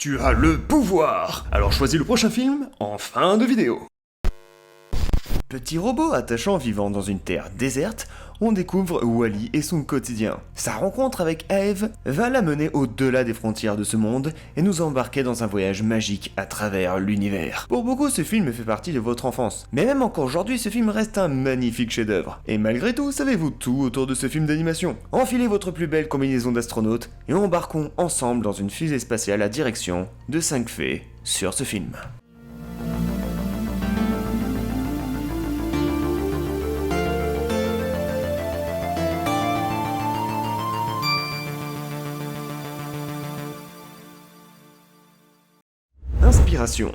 Tu as le pouvoir. Alors choisis le prochain film en fin de vidéo. Petit robot attachant vivant dans une terre déserte, on découvre Wall-E et son quotidien. Sa rencontre avec Eve va l'amener au-delà des frontières de ce monde et nous embarquer dans un voyage magique à travers l'univers. Pour beaucoup, ce film fait partie de votre enfance. Mais même encore aujourd'hui, ce film reste un magnifique chef-d'œuvre. Et malgré tout, savez-vous tout autour de ce film d'animation? Enfilez votre plus belle combinaison d'astronaute et embarquons ensemble dans une fusée spatiale à direction de 5 fées sur ce film. Inspiration.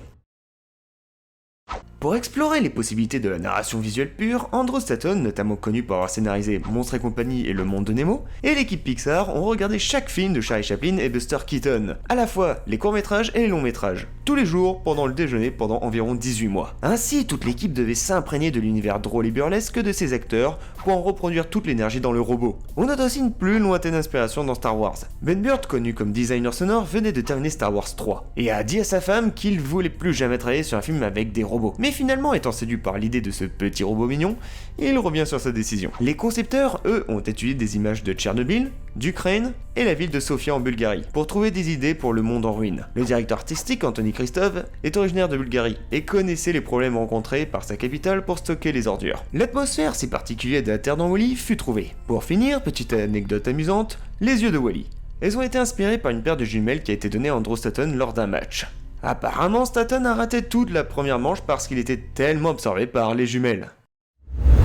Pour explorer les possibilités de la narration visuelle pure, Andrew Stanton, notamment connu pour avoir scénarisé Monstres et compagnie et Le Monde de Nemo, et l'équipe Pixar ont regardé chaque film de Charlie Chaplin et Buster Keaton, à la fois les courts-métrages et les longs-métrages, tous les jours pendant le déjeuner pendant environ 18 mois. Ainsi, toute l'équipe devait s'imprégner de l'univers drôle et burlesque de ses acteurs pour en reproduire toute l'énergie dans le robot. On note aussi une plus lointaine inspiration dans Star Wars. Ben Burtt, connu comme designer sonore, venait de terminer Star Wars 3, et a dit à sa femme qu'il voulait plus jamais travailler sur un film avec des robots. Mais finalement, étant séduit par l'idée de ce petit robot mignon, il revient sur sa décision. Les concepteurs, eux, ont étudié des images de Tchernobyl, d'Ukraine et la ville de Sofia en Bulgarie, pour trouver des idées pour le monde en ruine. Le directeur artistique, Anthony Christov, est originaire de Bulgarie et connaissait les problèmes rencontrés par sa capitale pour stocker les ordures. L'atmosphère si particulière de la Terre dans Wall-E fut trouvée. Pour finir, petite anecdote amusante, les yeux de Wall-E. Elles ont été inspirées par une paire de jumelles qui a été donnée à Andrew Stanton lors d'un match. Apparemment, Stanton a raté toute la première manche parce qu'il était tellement absorbé par les jumelles.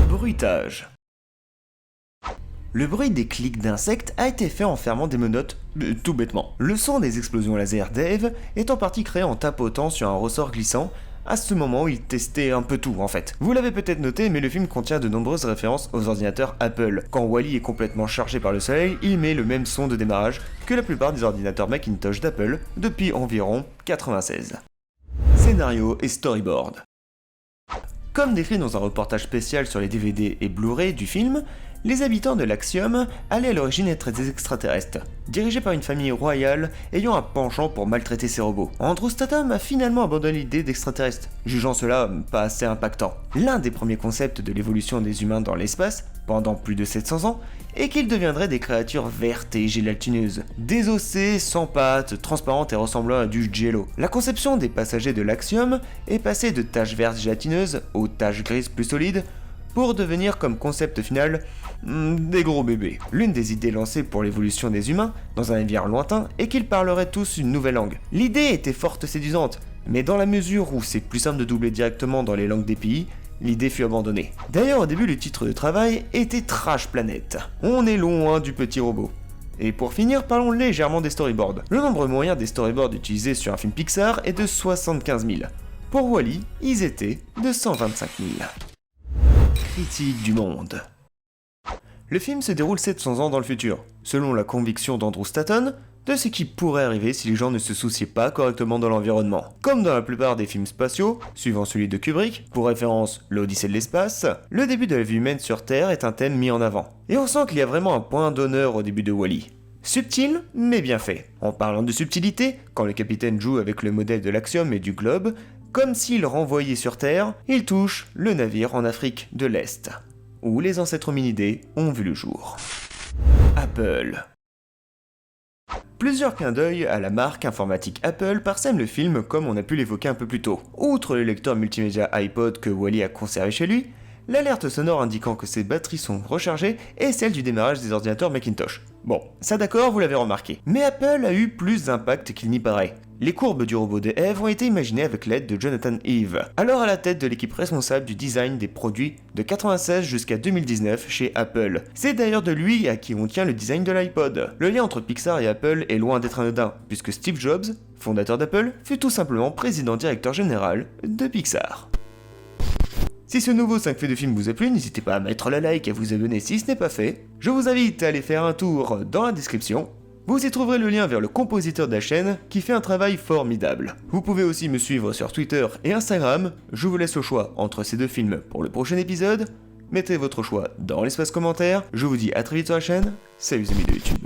Bruitage. Le bruit des clics d'insectes a été fait en fermant des menottes, tout bêtement. Le son des explosions laser d'Eve est en partie créé en tapotant sur un ressort glissant. À ce moment, il testait un peu tout en fait. Vous l'avez peut-être noté, mais le film contient de nombreuses références aux ordinateurs Apple. Quand Wall-E est complètement chargé par le soleil, il met le même son de démarrage que la plupart des ordinateurs Macintosh d'Apple depuis environ 96. Scénario et storyboard. Comme décrit dans un reportage spécial sur les DVD et Blu-ray du film, les habitants de l'Axiom allaient à l'origine être des extraterrestres, dirigés par une famille royale ayant un penchant pour maltraiter ses robots. Andrew Stanton a finalement abandonné l'idée d'extraterrestres, jugeant cela pas assez impactant. L'un des premiers concepts de l'évolution des humains dans l'espace, pendant plus de 700 ans, est qu'ils deviendraient des créatures vertes et gélatineuses, désossées, sans pattes, transparentes et ressemblant à du jello. La conception des passagers de l'Axiom est passée de taches vertes gélatineuses aux taches grises plus solides, pour devenir comme concept final des gros bébés. L'une des idées lancées pour l'évolution des humains, dans un avenir lointain, est qu'ils parleraient tous une nouvelle langue. L'idée était forte séduisante, mais dans la mesure où c'est plus simple de doubler directement dans les langues des pays, l'idée fut abandonnée. D'ailleurs, au début, le titre de travail était Trash Planet. On est loin du petit robot. Et pour finir, parlons légèrement des storyboards. Le nombre moyen des storyboards utilisés sur un film Pixar est de 75 000. Pour Wall-E, ils étaient de 125 000. Critique du monde. Le film se déroule 700 ans dans le futur, selon la conviction d'Andrew Stanton, de ce qui pourrait arriver si les gens ne se souciaient pas correctement de l'environnement. Comme dans la plupart des films spatiaux, suivant celui de Kubrick, pour référence l'Odyssée de l'espace, le début de la vie humaine sur Terre est un thème mis en avant. Et on sent qu'il y a vraiment un point d'honneur au début de Wall-E. Subtil, mais bien fait. En parlant de subtilité, quand le capitaine joue avec le modèle de l'Axiom et du globe, comme s'il renvoyait sur Terre, il touche le navire en Afrique de l'Est, où les ancêtres hominidés ont vu le jour. Apple. Plusieurs clins d'œil à la marque informatique Apple parsèment le film comme on a pu l'évoquer un peu plus tôt. Outre le lecteur multimédia iPod que Wall-E a conservé chez lui, l'alerte sonore indiquant que ses batteries sont rechargées est celle du démarrage des ordinateurs Macintosh. Bon, ça d'accord, vous l'avez remarqué. Mais Apple a eu plus d'impact qu'il n'y paraît. Les courbes du robot de Eve ont été imaginées avec l'aide de Jonathan Ive, alors à la tête de l'équipe responsable du design des produits de 96 jusqu'à 2019 chez Apple. C'est d'ailleurs de lui à qui on tient le design de l'iPod. Le lien entre Pixar et Apple est loin d'être anodin, puisque Steve Jobs, fondateur d'Apple, fut tout simplement président-directeur général de Pixar. Si ce nouveau 5 faits de film vous a plu, n'hésitez pas à mettre la like et à vous abonner si ce n'est pas fait. Je vous invite à aller faire un tour dans la description. Vous y trouverez le lien vers le compositeur de la chaîne qui fait un travail formidable. Vous pouvez aussi me suivre sur Twitter et Instagram. Je vous laisse le choix entre ces deux films pour le prochain épisode. Mettez votre choix dans l'espace commentaire. Je vous dis à très vite sur la chaîne. Salut les amis de YouTube.